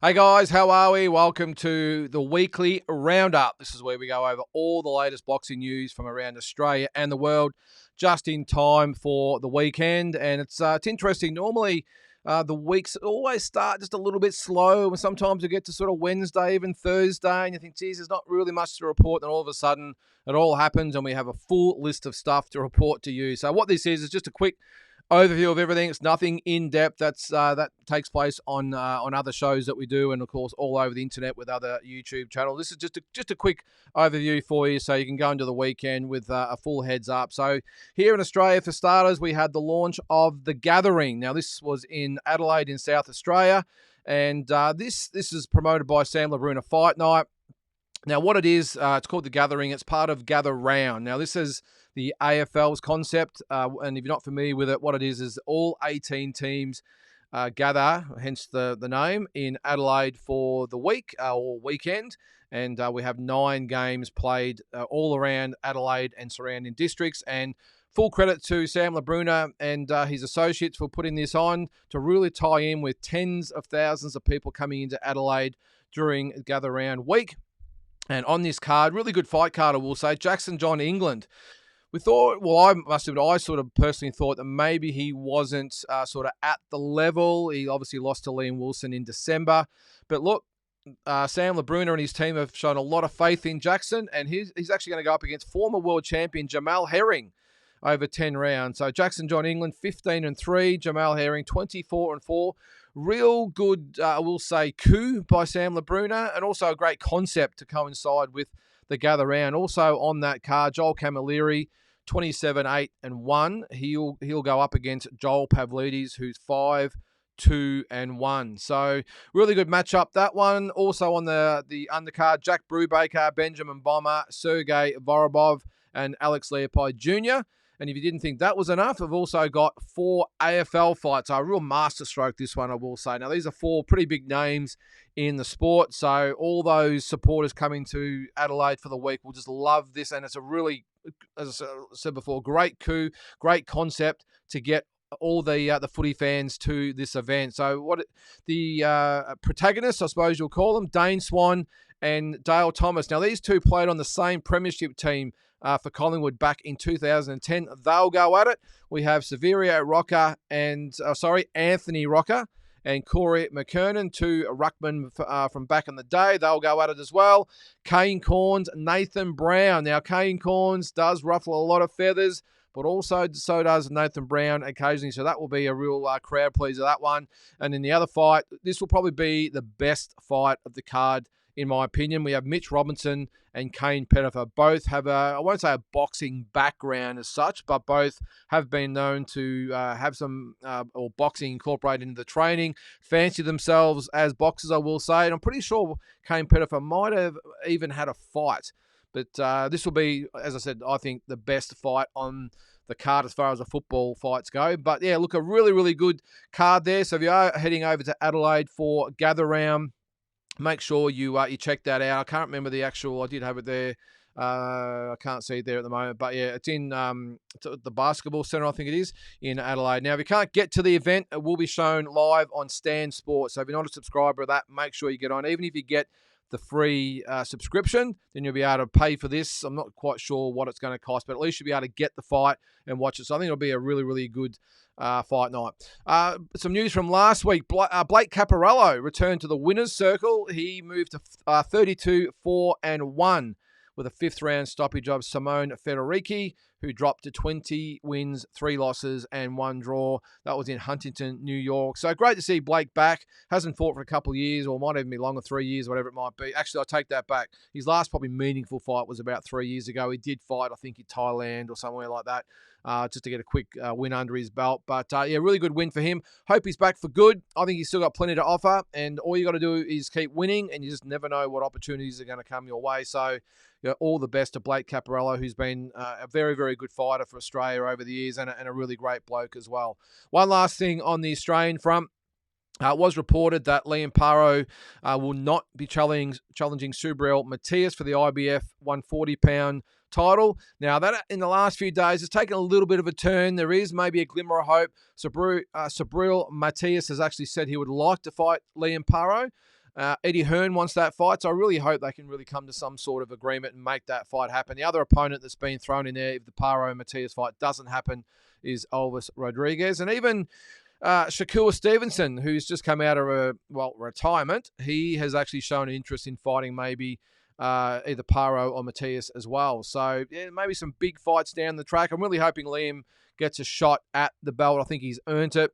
Hey guys, how are we? Welcome to the weekly roundup. This is where we go over all the latest boxing news from around Australia and the world, just in time for the weekend. And it's interesting. Normally, the weeks always start just a little bit slow, and sometimes you get to sort of Wednesday, even Thursday, and you think, geez, there's not really much to report. And all of a sudden, it all happens, and we have a full list of stuff to report to you. So what this is just a quick overview of everything. It's nothing in depth. That takes place on other shows that we do, and of course all over the internet with other YouTube channels. This is just a quick overview for you, so you can go into the weekend with a full heads up. So here in Australia, for starters, we had the launch of The Gathering. Now this was in Adelaide in South Australia, and this is promoted by Sam Labruna Fight Night. Now, what it is, it's called The Gathering. It's part of Gather Round. Now, this is the AFL's concept, and if you're not familiar with it, what it is all 18 teams gather, hence the name, in Adelaide for the week or weekend, and we have 9 games played all around Adelaide and surrounding districts, and full credit to Sam Labruna and his associates for putting this on to really tie in with tens of thousands of people coming into Adelaide during Gather Round week. And on this card, really good fight card, I will say, Jackson John England. We thought, well, I sort of personally thought that maybe he wasn't sort of at the level. He obviously lost to Liam Wilson in December. But look, Sam Labruna and his team have shown a lot of faith in Jackson, and he's actually going to go up against former world champion Jamal Herring over 10 rounds. So Jackson John England, 15-3. Jamal Herring, 24-4. Real good, I will say, coup by Sam Labruna, and also a great concept to coincide with the Gather Round. Also on that card, Joel Camilleri, 27-8-1. He'll go up against Joel Pavlidis, who's 5-2-1. So really good matchup, that one. Also on the undercard, Jack Brubaker, Benjamin Bomber, Sergey Vorobov, and Alex Leopold Jr. And if you didn't think that was enough, I've also got 4 AFL fights. So a real masterstroke, this one, I will say. Now, these are 4 pretty big names in the sport. So all those supporters coming to Adelaide for the week will just love this. And it's a really, as I said before, great coup, great concept to get all the footy fans to this event. So what the protagonists, I suppose you'll call them, Dane Swan and Dale Thomas. Now, these two played on the same premiership team for Collingwood back in 2010. They'll go at it. We have Severio Rocker Anthony Rocker and Corey McKernan, 2 ruckmen from back in the day. They'll go at it as well. Kane Corns, Nathan Brown. Now, Kane Corns does ruffle a lot of feathers, but also so does Nathan Brown occasionally. So that will be a real crowd pleaser, that one. And in the other fight, this will probably be the best fight of the card, in my opinion. We have Mitch Robinson and Kane Pettifer. Both have I won't say a boxing background as such, but both have been known to have some or boxing incorporated into the training, fancy themselves as boxers, I will say. And I'm pretty sure Kane Pettifer might have even had a fight. But this will be, as I said, I think the best fight on the card as far as the football fights go. But yeah, look, a really, really good card there. So if you are heading over to Adelaide for Gather Round, make sure you check that out. I can't remember the actual. I did have it there. I can't see it there at the moment, but yeah, it's in the basketball centre, I think it is, in Adelaide. Now, if you can't get to the event, it will be shown live on Stan Sports. So if you're not a subscriber of that, make sure you get on. Even if you get the free subscription, then you'll be able to pay for this. I'm not quite sure what it's going to cost, but at least you'll be able to get the fight and watch it. So I think it'll be a really, really good fight night. Some news from last week. Blake Caparello returned to the winner's circle. He moved to 32-4-1 with a 5th round stoppage of Simone Federici, who dropped to 20 wins, 3 losses, and 1 draw. That was in Huntington, New York. So great to see Blake back. Hasn't fought for a couple of years, or might even be longer, 3 years, whatever it might be. Actually, I take that back. His last probably meaningful fight was about 3 years ago. He did fight, I think, in Thailand or somewhere like that, just to get a quick win under his belt. But yeah, really good win for him. Hope he's back for good. I think he's still got plenty to offer, and all you got to do is keep winning, and you just never know what opportunities are going to come your way. So all the best to Blake Caparello, who's been a very, very good fighter for Australia over the years, and a really great bloke as well. One last thing on the Australian front. It was reported that Liam Paro will not be challenging Subriel Matias for the IBF 140-pound title. Now, that in the last few days has taken a little bit of a turn. There is maybe a glimmer of hope. Subriel Matias has actually said he would like to fight Liam Paro. Eddie Hearn wants that fight, so I really hope they can really come to some sort of agreement and make that fight happen. The other opponent that's been thrown in there, if the Paro-Matias fight doesn't happen, is Elvis Rodriguez. And even Shakur Stevenson, who's just come out of retirement, he has actually shown an interest in fighting maybe either Paro or Matias as well. So yeah, maybe some big fights down the track. I'm really hoping Liam gets a shot at the belt. I think he's earned it.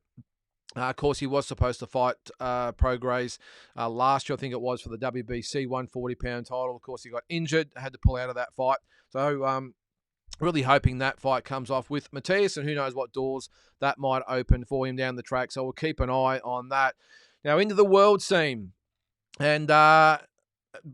Of course, he was supposed to fight Prograis last year, I think it was, for the WBC 140-pound title. Of course, he got injured, had to pull out of that fight. So really hoping that fight comes off with Matias, and who knows what doors that might open for him down the track. So we'll keep an eye on that. Now, into the world scene. And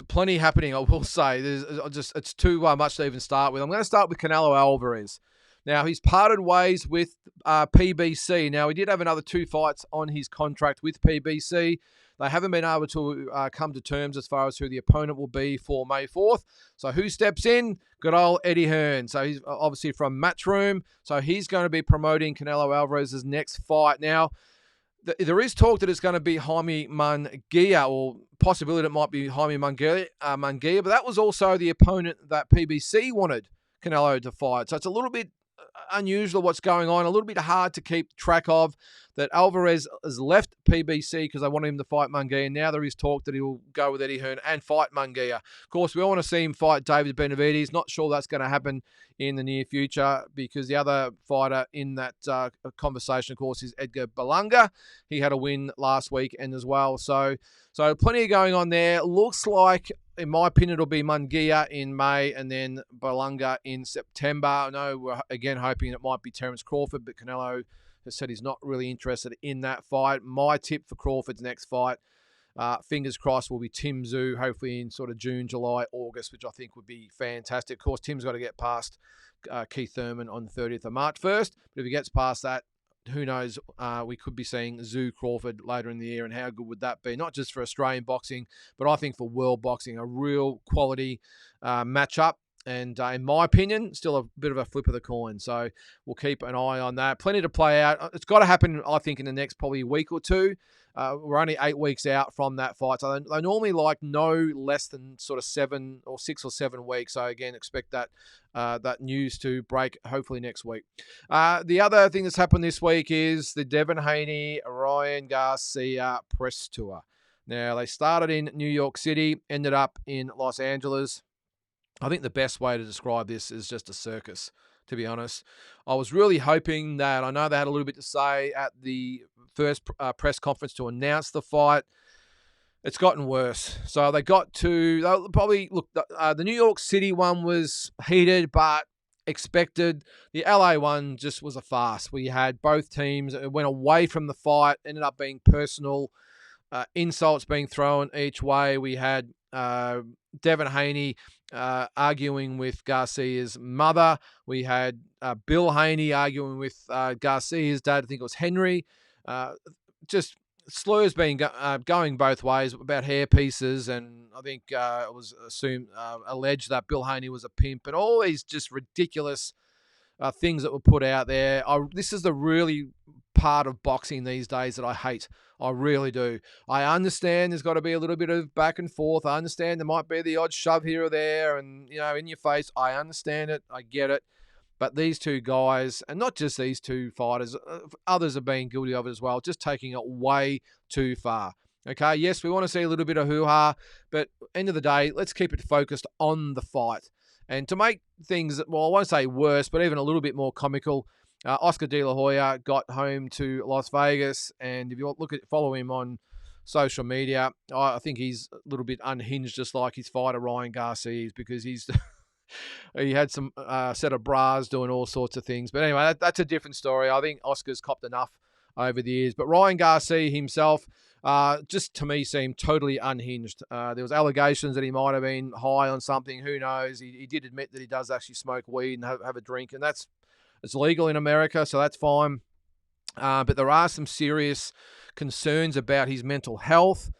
plenty happening, I will say. It's too much to even start with. I'm going to start with Canelo Alvarez. Now, he's parted ways with PBC. Now, he did have another 2 fights on his contract with PBC. They haven't been able to come to terms as far as who the opponent will be for May 4th. So who steps in? Good old Eddie Hearn. So he's obviously from Matchroom. So he's going to be promoting Canelo Alvarez's next fight. Now, there is talk that it's going to be Jaime Munguia, or possibility it might be Jaime Munguia, but that was also the opponent that PBC wanted Canelo to fight. So it's a little bit unusual what's going on, a little bit hard to keep track of, that Alvarez has left PBC because they wanted him to fight Munguia. Now there is talk that he will go with Eddie Hearn and fight Munguia. Of course, we all want to see him fight David Benavidez. Not sure that's going to happen in the near future, because the other fighter in that conversation, of course, is Edgar Berlanga. He had a win last weekend as well. So plenty going on there. Looks like, in my opinion, it'll be Munguia in May and then Berlanga in September. I know we're again hoping it might be Terence Crawford, but Canelo has said he's not really interested in that fight. My tip for Crawford's next fight, fingers crossed, will be Tim Tszyu, hopefully in sort of June, July, August, which I think would be fantastic. Of course, Tim's got to get past Keith Thurman on the 30th of March first, but if he gets past that, who knows, we could be seeing Tszyu Crawford later in the year, and how good would that be? Not just for Australian boxing, but I think for world boxing, a real quality matchup. And in my opinion, still a bit of a flip of the coin. So we'll keep an eye on that. Plenty to play out. It's got to happen, I think, in the next probably week or two. We're only 8 weeks out from that fight. So they normally like no less than sort of 6 or 7 weeks. So again, expect that that news to break hopefully next week. The other thing that's happened this week is the Devin Haney, Ryan Garcia press tour. Now, they started in New York City, ended up in Los Angeles. I think the best way to describe this is just a circus, to be honest. I was really hoping that, I know they had a little bit to say at the first press conference to announce the fight. It's gotten worse. So they probably, look, the New York City one was heated, but expected. The LA one just was a farce. We had both teams, it went away from the fight, ended up being personal, insults being thrown each way. We had Devin Haney arguing with Garcia's mother. We had Bill Haney arguing with Garcia's dad. I think it was Henry. Just slurs being going both ways about hair pieces, and I think it was alleged that Bill Haney was a pimp, and all these just ridiculous things that were put out there. This is the really part of boxing these days that I hate. I really do. I understand there's got to be a little bit of back and forth. I understand there might be the odd shove here or there and, in your face. I understand it. I get it. But these two guys, and not just these two fighters, others have been guilty of it as well, just taking it way too far. Okay, yes, we want to see a little bit of hoo-ha, but end of the day, let's keep it focused on the fight. And to make things, well, I won't say worse, but even a little bit more comical, Oscar De La Hoya got home to Las Vegas, and if you follow him on social media, I think he's a little bit unhinged, just like his fighter Ryan Garcia is, because he had some set of bras doing all sorts of things. But anyway, that's a different story. I think Oscar's copped enough over the years. But Ryan Garcia himself, just to me, seemed totally unhinged. There was allegations that he might have been high on something. Who knows? He did admit that he does actually smoke weed and have a drink, and it's legal in America, so that's fine. But there are some serious concerns about his mental health.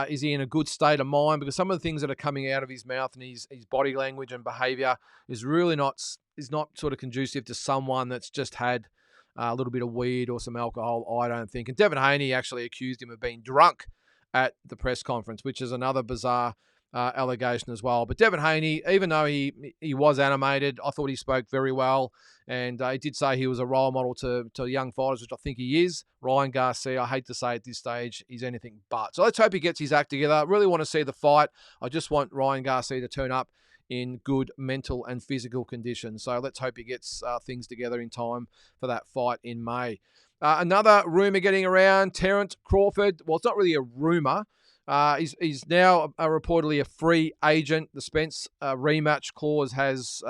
Is he in a good state of mind? Because some of the things that are coming out of his mouth and his body language and behaviour is not sort of conducive to someone that's just had a little bit of weed or some alcohol, I don't think. And Devin Haney actually accused him of being drunk at the press conference, which is another bizarre allegation as well. But Devin Haney, even though he was animated, I thought he spoke very well. And he did say he was a role model to young fighters, which I think he is. Ryan Garcia, I hate to say at this stage, he's anything but. So let's hope he gets his act together. I really want to see the fight. I just want Ryan Garcia to turn up in good mental and physical condition. So let's hope he gets things together in time for that fight in May. Another rumour getting around, Terence Crawford. Well, it's not really a rumour. He's now reportedly a free agent. The Spence rematch clause has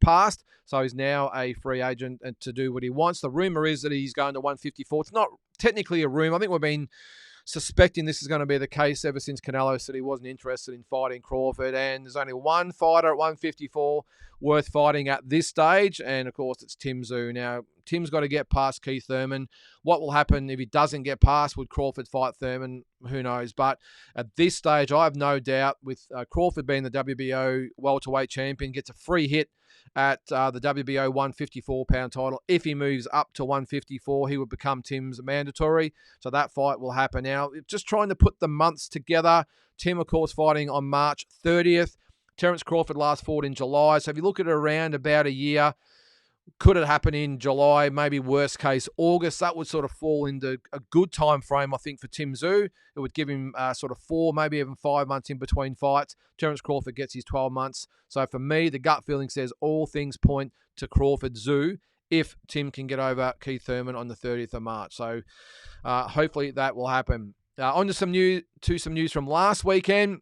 passed, so he's now a free agent and to do what he wants. The rumour is that he's going to 154. It's not technically a rumour. I think we've been suspecting this is going to be the case ever since Canelo said he wasn't interested in fighting Crawford, and there's only one fighter at 154 worth fighting at this stage, and of course it's Tim Tszyu. Now, Tim's got to get past Keith Thurman. What will happen if he doesn't get past? Would Crawford fight Thurman? Who knows? But at this stage, I have no doubt with Crawford being the WBO welterweight champion, gets a free hit at the WBO 154-pound title. If he moves up to 154, he would become Tim's mandatory. So that fight will happen now. Just trying to put the months together. Tim, of course, fighting on March 30th. Terence Crawford last fought in July. So if you look at it around about a year, could it happen in July, maybe worst case August? That would sort of fall into a good time frame, I think, for Tim Tszyu. It would give him sort of 4, maybe even 5 months in between fights. Terence Crawford gets his 12 months. So for me, the gut feeling says all things point to Crawford Tszyu if Tim can get over Keith Thurman on the 30th of March. So hopefully that will happen. On to some news from last weekend.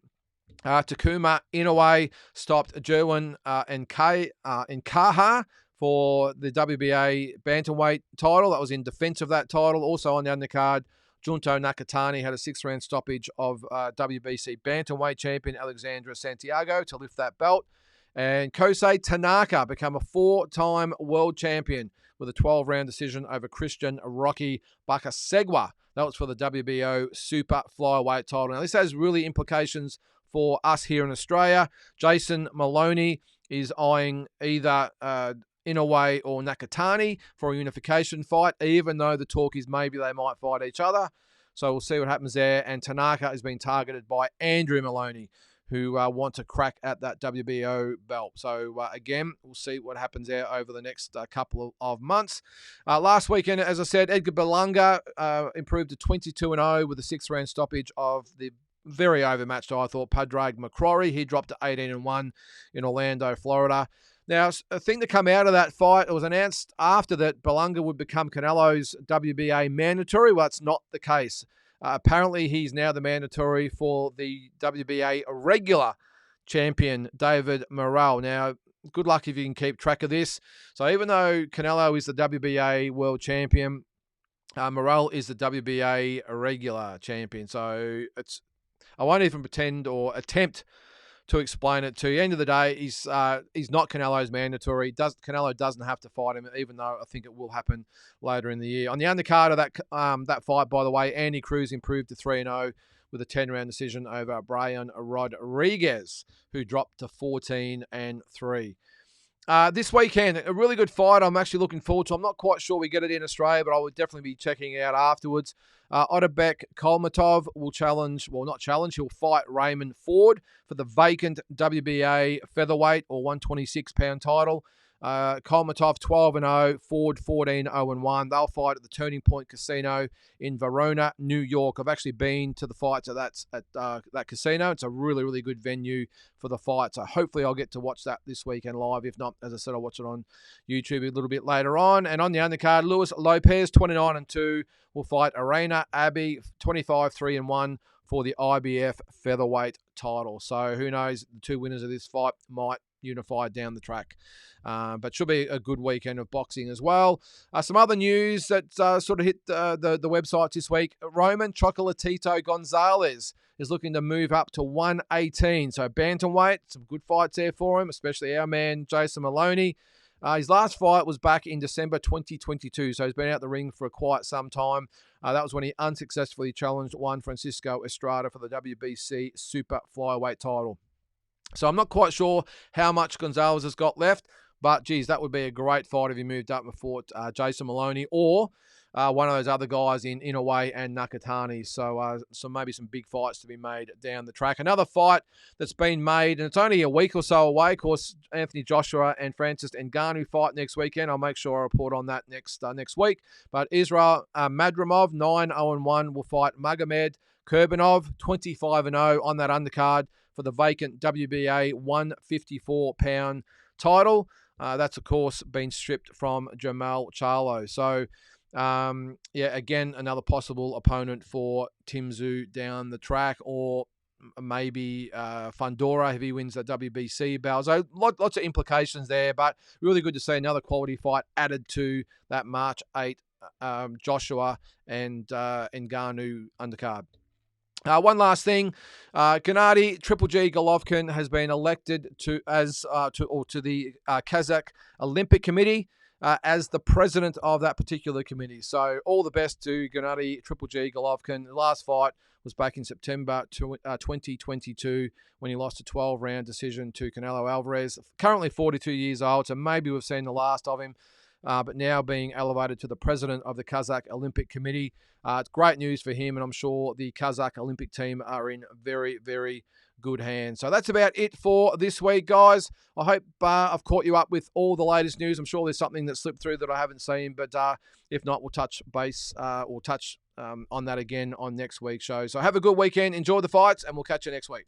Takuma Inoue stopped Jerwin Nkaha for the WBA bantamweight title. That was in defense of that title. Also on the undercard, Junto Nakatani had a 6-round stoppage of WBC bantamweight champion Alexandra Santiago to lift that belt. And Kosei Tanaka became a 4-time world champion with a 12-round decision over Christian Rocky Bakasegwa. That was for the WBO super flyweight title. Now, this has really implications for us here in Australia. Jason Maloney is eyeing either Inoue or Nakatani for a unification fight, even though the talk is maybe they might fight each other. So we'll see what happens there. And Tanaka is being targeted by Andrew Maloney, who want to crack at that WBO belt. So again, we'll see what happens there over the next couple of months. Last weekend, as I said, Edgar Berlanga improved to 22-0 with a 6-round stoppage of the very overmatched, I thought, Padraig McCrory. He dropped to 18-1 in Orlando, Florida. Now, a thing to come out of that fight, it was announced after that Berlanga would become Canelo's WBA mandatory. Well, that's not the case. Apparently, he's now the mandatory for the WBA regular champion, David Morrell. Now, good luck if you can keep track of this. So even though Canelo is the WBA world champion, Morrell is the WBA regular champion. So I won't even pretend or attempt to explain it to you. End of the day, he's not Canelo's mandatory. Canelo doesn't have to fight him, even though I think it will happen later in the year. On the undercard of that fight, by the way, Andy Cruz improved to 3-0 with a 10-round decision over Brian Rodriguez, who dropped to 14-3. This weekend, a really good fight I'm actually looking forward to. I'm not quite sure we get it in Australia, but I would definitely be checking it out afterwards. Otabek Kolmatov will he'll fight Raymond Ford for the vacant WBA featherweight or 126-pound title. Kolmatov 12-0, Ford 14-0-1. They'll fight at the Turning Point Casino in Verona, New York. I've actually been to the fights at that casino. It's a really, really good venue for the fight. So hopefully I'll get to watch that this weekend live. If not, as I said, I'll watch it on YouTube a little bit later on. And on the undercard, Luis Lopez 29-2 will fight Arena Abbey 25-3-1 for the IBF featherweight title. So who knows? The two winners of this fight might unify down the track. But should be a good weekend of boxing as well. Some other news that sort of hit the websites this week. Roman Chocolatito Gonzalez is looking to move up to 118. So bantamweight, some good fights there for him, especially our man Jason Maloney. His last fight was back in December 2022, so he's been out the ring for quite some time. That was when he unsuccessfully challenged Juan Francisco Estrada for the WBC Super Flyweight title. So I'm not quite sure how much Gonzalez has got left, but geez, that would be a great fight if he moved up and fought Jason Maloney, or one of those other guys in Inoue and Nakatani. So maybe some big fights to be made down the track. Another fight that's been made, and it's only a week or so away. Of course, Anthony Joshua and Francis Ngannou fight next weekend. I'll make sure I report on that next week. But Israel Madrimov, 9-0-1, will fight Magomed Kurbanov, 25-0 on that undercard for the vacant WBA 154-pound title. That's, of course, been stripped from Jamal Charlo. So, again, another possible opponent for Tim Tszyu down the track, or maybe Fundora if he wins the WBC bout. So lots of implications there, but really good to see another quality fight added to that March 8 Joshua and Ngannou undercard. One last thing, Gennady Triple G Golovkin has been elected to the Kazakh Olympic Committee as the president of that particular committee. So all the best to Gennady Triple G Golovkin. The last fight was back in September 2022 when he lost a 12-round decision to Canelo Alvarez. Currently 42 years old, so maybe we've seen the last of him. But now being elevated to the president of the Kazakh Olympic Committee. It's great news for him, and I'm sure the Kazakh Olympic team are in very, very good hands. So that's about it for this week, guys. I hope I've caught you up with all the latest news. I'm sure there's something that slipped through that I haven't seen, but if not, we'll touch base or touch on that again on next week's show. So have a good weekend, enjoy the fights, and we'll catch you next week.